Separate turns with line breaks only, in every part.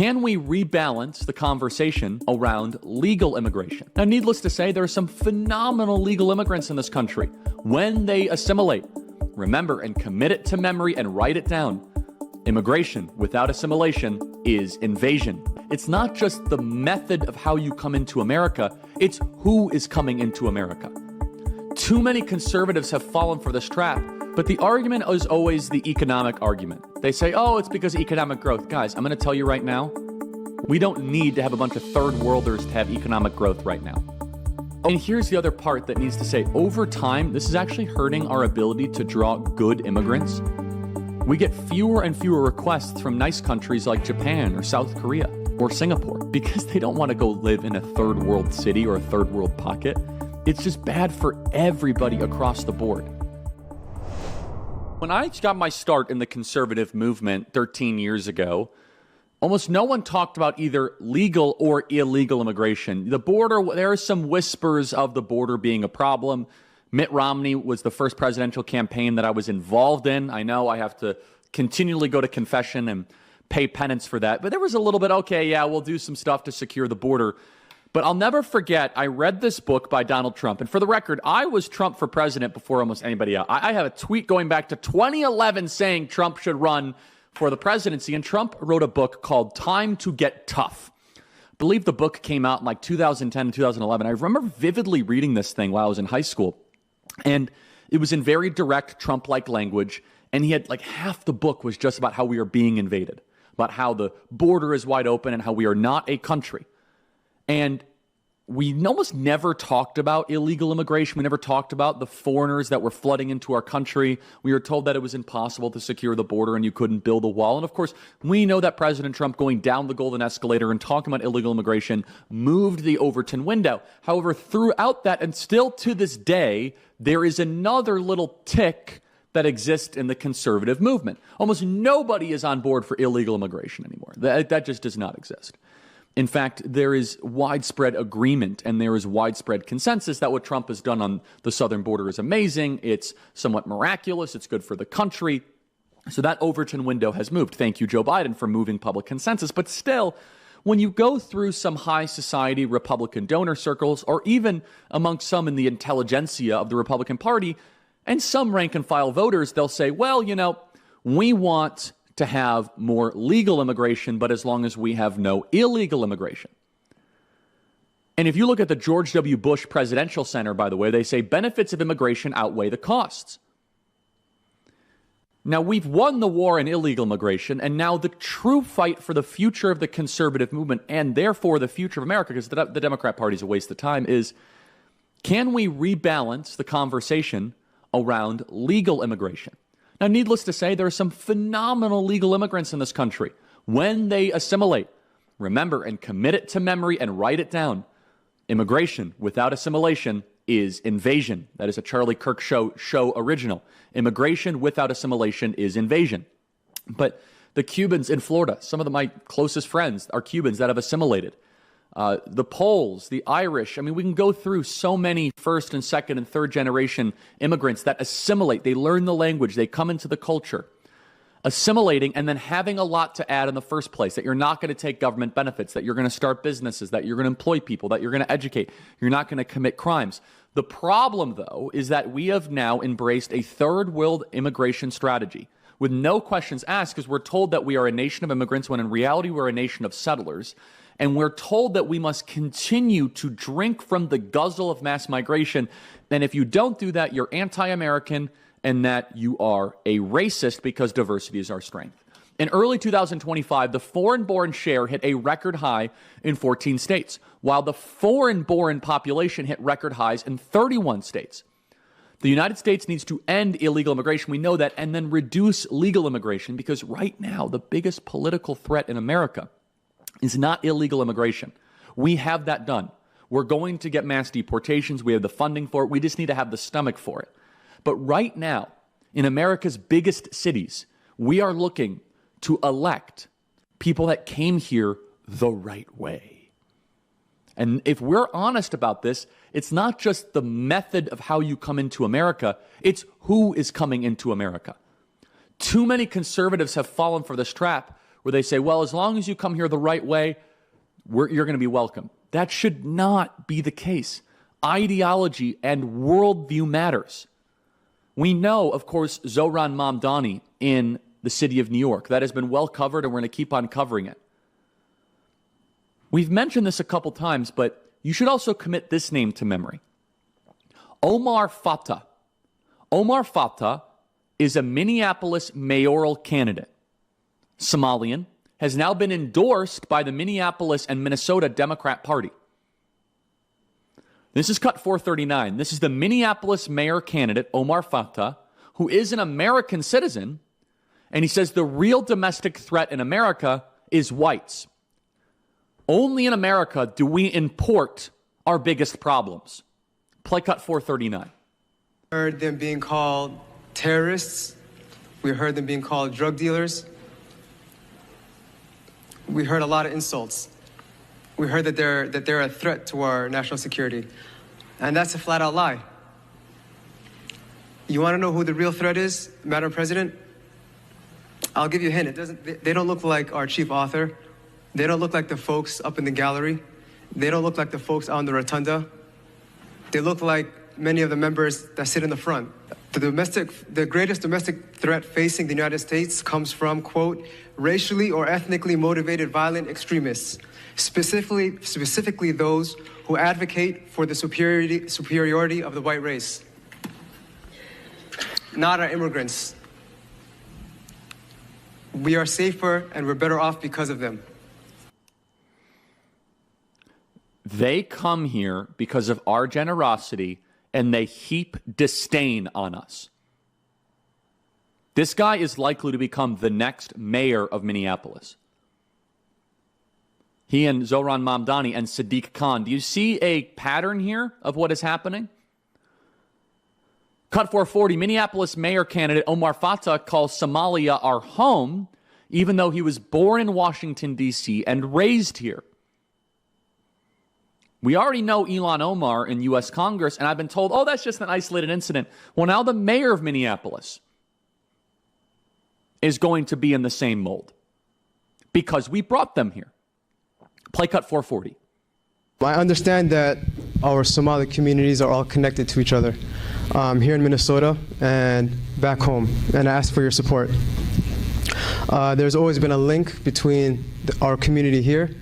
Can we rebalance the conversation around legal immigration? Now, needless to say, there are some phenomenal legal immigrants in this country. When they assimilate, remember and commit it to memory and write it down. Immigration without assimilation is invasion. It's not just the method of how you come into America, it's who is coming into America. Too many conservatives have fallen for this trap, but the argument is always the economic argument. They say, oh, it's because of economic growth. Guys, I'm going to tell you right now, we don't need to have a bunch of third worlders to have economic growth right now. And here's the other part that needs to say, over time, this is actually hurting our ability to draw good immigrants. We get fewer and fewer requests from nice countries like Japan or South Korea or Singapore because they don't want to go live in a third world city or a third world pocket. It's just bad for everybody across the board. When I got my start in the conservative movement 13 years ago, almost no one talked about either legal or illegal immigration. The border, there are some whispers of the border being a problem. Mitt Romney was the first presidential campaign that I was involved in. I know I have to continually go to confession and pay penance for that. But there was a little bit, okay, yeah, we'll do some stuff to secure the border. But I'll never forget, I read this book by Donald Trump. And for the record, I was Trump for president before almost anybody else. I have a tweet going back to 2011 saying Trump should run for the presidency. And Trump wrote a book called Time to Get Tough. I believe the book came out in like 2010 and 2011. I remember vividly reading this thing while I was in high school. And it was in very direct Trump-like language. And he had like half the book was just about how we are being invaded, about how the border is wide open and how we are not a country. And we almost never talked about illegal immigration. We never talked about the foreigners that were flooding into our country. We were told that it was impossible to secure the border and you couldn't build a wall. And of course, we know that President Trump going down the golden escalator and talking about illegal immigration moved the Overton window. However, throughout that, and still to this day, there is another little tick that exists in the conservative movement. Almost nobody is on board for illegal immigration anymore. That just does not exist. In fact, there is widespread agreement and there is widespread consensus that what Trump has done on the southern border is amazing. It's somewhat miraculous. It's good for the country. So that Overton window has moved. Thank you, Joe Biden, for moving public consensus. But still, when you go through some high society Republican donor circles, or even amongst some in the intelligentsia of the Republican Party, and some rank and file voters, they'll say, well, you know, we want to have more legal immigration, but as long as we have no illegal immigration. And if you look at the George W. Bush Presidential Center, by the way, they say benefits of immigration outweigh the costs. Now, we've won the war on illegal immigration, and now the true fight for the future of the conservative movement, and therefore the future of America, because the Democrat Party is a waste of time, is can we rebalance the conversation around legal immigration? Now, needless to say, there are some phenomenal legal immigrants in this country. When they assimilate, remember and commit it to memory and write it down. Immigration without assimilation is invasion. That is a Charlie Kirk Show original. Immigration without assimilation is invasion. But the Cubans in Florida, some of my closest friends are Cubans that have assimilated. The Poles, the Irish, I mean, we can go through so many first and second and third generation immigrants that assimilate. They learn the language. They come into the culture. Assimilating and then having a lot to add in the first place, that you're not going to take government benefits, that you're going to start businesses, that you're going to employ people, that you're going to educate, you're not going to commit crimes. The problem, though, is that we have now embraced a third world immigration strategy with no questions asked, because we're told that we are a nation of immigrants when in reality we're a nation of settlers. And we're told that we must continue to drink from the guzzle of mass migration. And if you don't do that, you're anti-American and that you are a racist because diversity is our strength. In early 2025, the foreign-born share hit a record high in 14 states, while the foreign-born population hit record highs in 31 states. The United States needs to end illegal immigration, we know that, and then reduce legal immigration, because right now the biggest political threat in America is not illegal immigration. We have that done. We're going to get mass deportations. We have the funding for it. We just need to have the stomach for it. But right now, in America's biggest cities, we are looking to elect people that came here the right way. And if we're honest about this, it's not just the method of how you come into America, it's who is coming into America. Too many conservatives have fallen for this trap where they say, well, as long as you come here the right way, you're going to be welcome. That should not be the case. Ideology and worldview matters. We know, of course, Zohran Mamdani in the city of New York. That has been well covered, and we're going to keep on covering it. We've mentioned this a couple times, but you should also commit this name to memory. Omar Fattah. Omar Fattah is a Minneapolis mayoral candidate. Somalian, has now been endorsed by the Minneapolis and Minnesota Democrat Party. This is cut 439. This is the Minneapolis mayor candidate, Omar Fattah, who is an American citizen, and he says the real domestic threat in America is whites. Only in America do we import our biggest problems. Play cut 439.
We heard them being called terrorists. We heard them being called drug dealers. We heard a lot of insults. We heard that they're a threat to our national security. And that's a flat-out lie. You want to know who the real threat is, Madam President? I'll give you a hint. They don't look like our chief author. They don't look like the folks up in the gallery. They don't look like the folks out in the rotunda. They look like many of the members that sit in the front. The greatest domestic threat facing the United States comes from, quote, racially or ethnically motivated violent extremists, specifically those who advocate for the superiority of the white race, not our immigrants. We are safer and we're better off because of them.
They come here because of our generosity, and they heap disdain on us. This guy is likely to become the next mayor of Minneapolis. He and Zohran Mamdani and Sadiq Khan. Do you see a pattern here of what is happening? Cut 440, Minneapolis mayor candidate Omar Fattah calls Somalia our home, even though he was born in Washington, D.C. and raised here. We already know Ilhan Omar in U.S. Congress, and I've been told, oh, that's just an isolated incident. Well, now the mayor of Minneapolis is going to be in the same mold because we brought them here. Play cut 440.
I understand that our Somali communities are all connected to each other here in Minnesota and back home, and I ask for your support. There's always been a link between our community here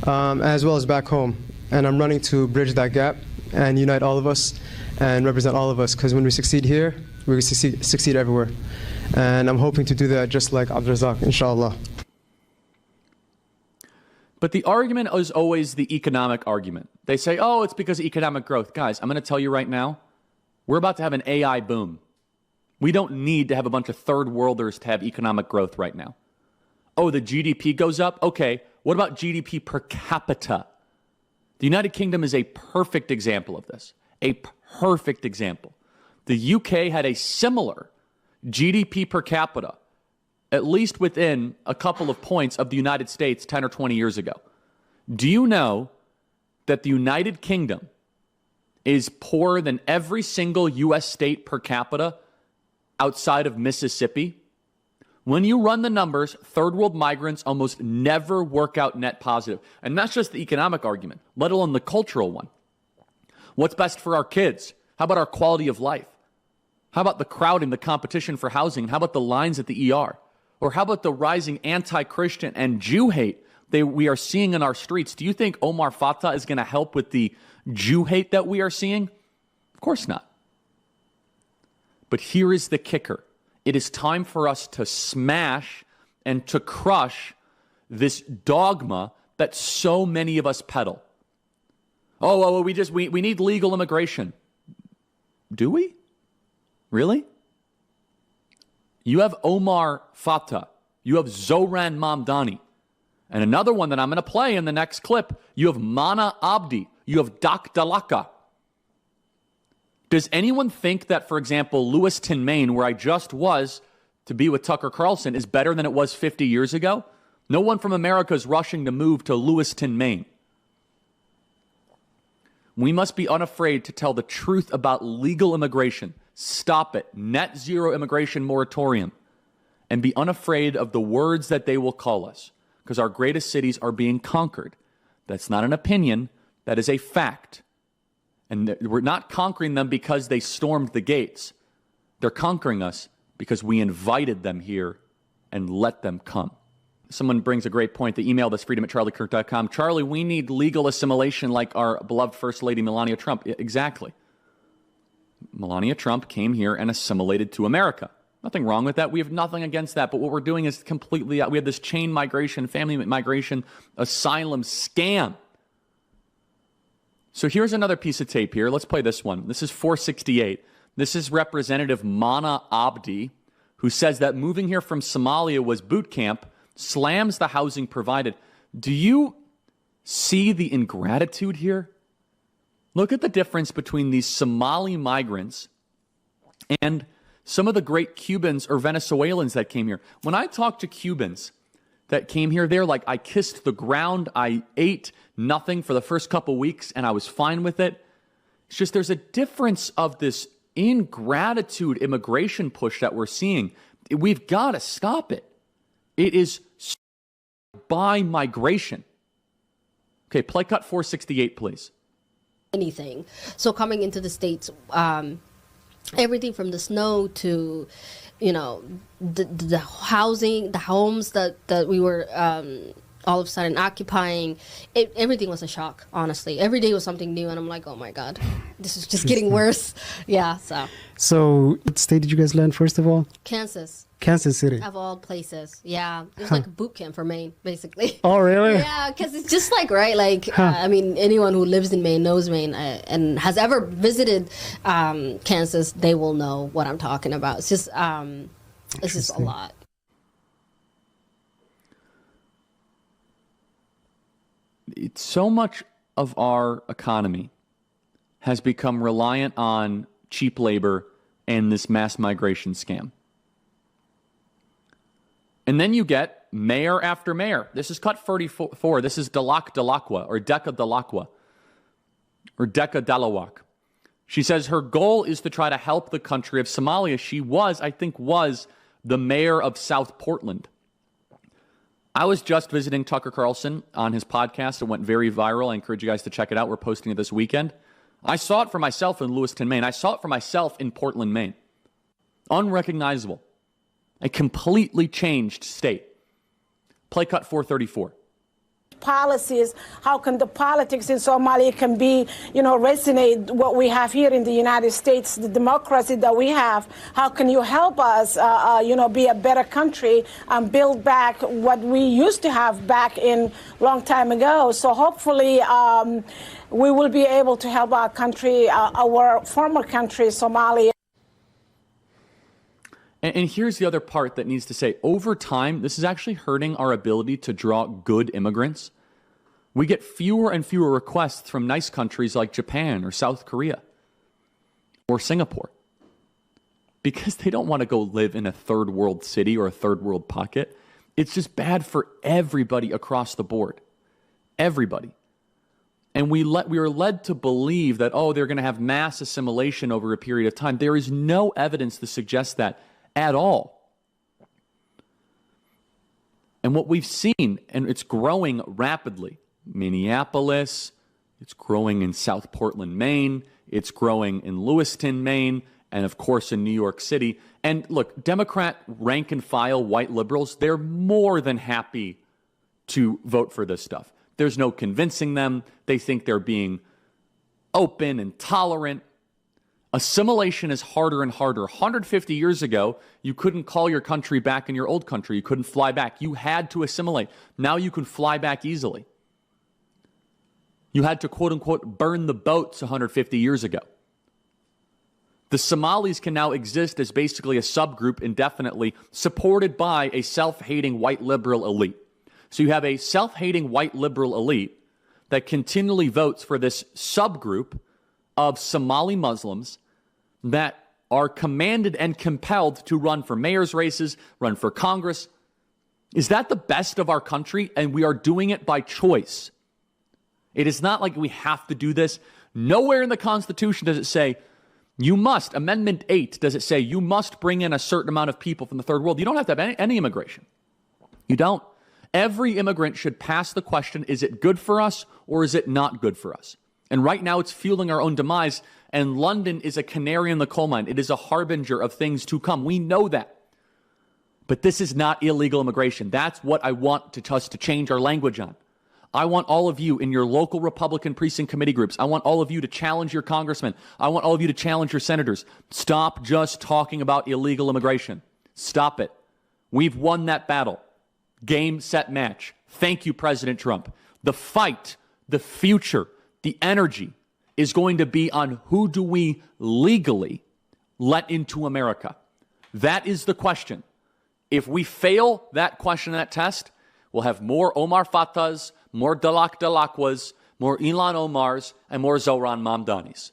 as well as back home. And I'm running to bridge that gap and unite all of us and represent all of us, because when we succeed here, we succeed everywhere. And I'm hoping to do that just like Abdrazak, inshallah.
But the argument is always the economic argument. They say, oh, it's because of economic growth. Guys, I'm going to tell you right now, we're about to have an AI boom. We don't need to have a bunch of third worlders to have economic growth right now. Oh, the GDP goes up? Okay, what about GDP per capita? The United Kingdom is a perfect example of this. A perfect example. The UK had a similar GDP per capita, at least within a couple of points of the United States 10 or 20 years ago. Do you know that the United Kingdom is poorer than every single U.S. state per capita outside of Mississippi? When you run the numbers, third world migrants almost never work out net positive. And that's just the economic argument, let alone the cultural one. What's best for our kids? How about our quality of life? How about the crowding, the competition for housing? How about the lines at the ER? Or how about the rising anti-Christian and Jew hate we are seeing in our streets? Do you think Omar Fattah is going to help with the Jew hate that we are seeing? Of course not. But here is the kicker. It is time for us to smash and to crush this dogma that so many of us peddle. Oh, we need legal immigration. Do we? Really? You have Omar Fattah. You have Zohran Mamdani. And another one that I'm going to play in the next clip, you have Mana Abdi. You have Dak Dalaka. Does anyone think that, for example, Lewiston, Maine, where I just was to be with Tucker Carlson, is better than it was 50 years ago? No one from America is rushing to move to Lewiston, Maine. We must be unafraid to tell the truth about legal immigration. Stop it. Net zero immigration moratorium. and be unafraid of the words that they will call us, because our greatest cities are being conquered. That's not an opinion. That is a fact. And we're not conquering them because they stormed the gates. They're conquering us because we invited them here and let them come. Someone brings a great point. They emailed us, freedom@charliekirk.com. Charlie, we need legal assimilation like our beloved First Lady Melania Trump. Exactly. Melania Trump came here and assimilated to America. Nothing wrong with that. We have nothing against that. But what we're doing is completely, we have this chain migration, family migration, asylum scam. So here's another piece of tape here. Let's play this one. This is 468. This is Representative Mana Abdi, who says that moving here from Somalia was boot camp, slams the housing provided. Do you see the ingratitude here? Look at the difference between these Somali migrants and some of the great Cubans or Venezuelans that came here. When I talk to Cubans that came here, they're like, I kissed the ground, I ate nothing for the first couple weeks, and I was fine with it. It's just there's a difference of this ingratitude immigration push that we're seeing. We've got to stop it. It is by migration. Okay, play cut 468, please.
Anything. So coming into the States, everything from the snow to, you know, the housing, the homes that we were all of a sudden occupying, everything was a shock, honestly. Every day was something new, and I'm like, oh my God, this is just getting worse. Yeah,
So what state did you guys land, first of all?
Kansas.
Kansas City.
Of all places. Yeah. It was like a boot camp for Maine, basically.
Oh, really?
Yeah, because it's just like, right, like, I mean, anyone who lives in Maine knows Maine and has ever visited Kansas, they will know what I'm talking about. It's just a lot.
So much of our economy has become reliant on cheap labor and this mass migration scam. And then you get mayor after mayor. This is cut 34. This is Dalakwa or Deka Dalakwa or Deka Dalawak. She says her goal is to try to help the country of Somalia. She was the mayor of South Portland. I was just visiting Tucker Carlson on his podcast. It went very viral. I encourage you guys to check it out. We're posting it this weekend. I saw it for myself in Lewiston, Maine. I saw it for myself in Portland, Maine. Unrecognizable. A completely changed state. Play cut 434.
Policies, how can the politics in Somalia can be, resonate what we have here in the United States, the democracy that we have. How can you help us, be a better country and build back what we used to have back in long time ago? So hopefully we will be able to help our country, our former country, Somalia.
And here's the other part that needs to say, over time, this is actually hurting our ability to draw good immigrants. We get fewer and fewer requests from nice countries like Japan or South Korea or Singapore because they don't want to go live in a third world city or a third world pocket. It's just bad for everybody across the board. Everybody. And we are led to believe that, they're going to have mass assimilation over a period of time. There is no evidence to suggest that at all. And what we've seen, and it's growing rapidly, Minneapolis, it's growing in South Portland, Maine, it's growing in Lewiston, Maine, and of course in New York City. And look, Democrat rank and file white liberals, they're more than happy to vote for this stuff. There's no convincing them. They think they're being open and tolerant. Assimilation is harder and harder. 150 years ago, you couldn't call your country back in your old country. You couldn't fly back. You had to assimilate. Now you can fly back easily. You had to, quote unquote, burn the boats 150 years ago. The Somalis can now exist as basically a subgroup indefinitely, supported by a self-hating white liberal elite. So you have a self-hating white liberal elite that continually votes for this subgroup of Somali Muslims that are commanded and compelled to run for mayor's races, run for Congress. Is that the best of our country? And we are doing it by choice. It is not like we have to do this. Nowhere in the Constitution does it say You must. Amendment 8, does it say you must bring in a certain amount of people from the third world? You don't have to have any immigration. You don't. Every immigrant should pass the question, is it good for us or is it not good for us? And right now it's fueling our own demise, and London is a canary in the coal mine. It is a harbinger of things to come. We know that. But this is not illegal immigration. That's what I want us to change our language on. I want all of you in your local Republican precinct committee groups. I want all of you to challenge your congressmen. I want all of you to challenge your senators. Stop just talking about illegal immigration. Stop it. We've won that battle. Game, set, match. Thank you, President Trump. The fight, the future, the energy is going to be on who do we legally let into America. That is the question. If we fail that question, that test, we'll have more Omar Fatahs, more Dalak Dalakwas, more Ilan Omars, and more Zohran Mamdanis.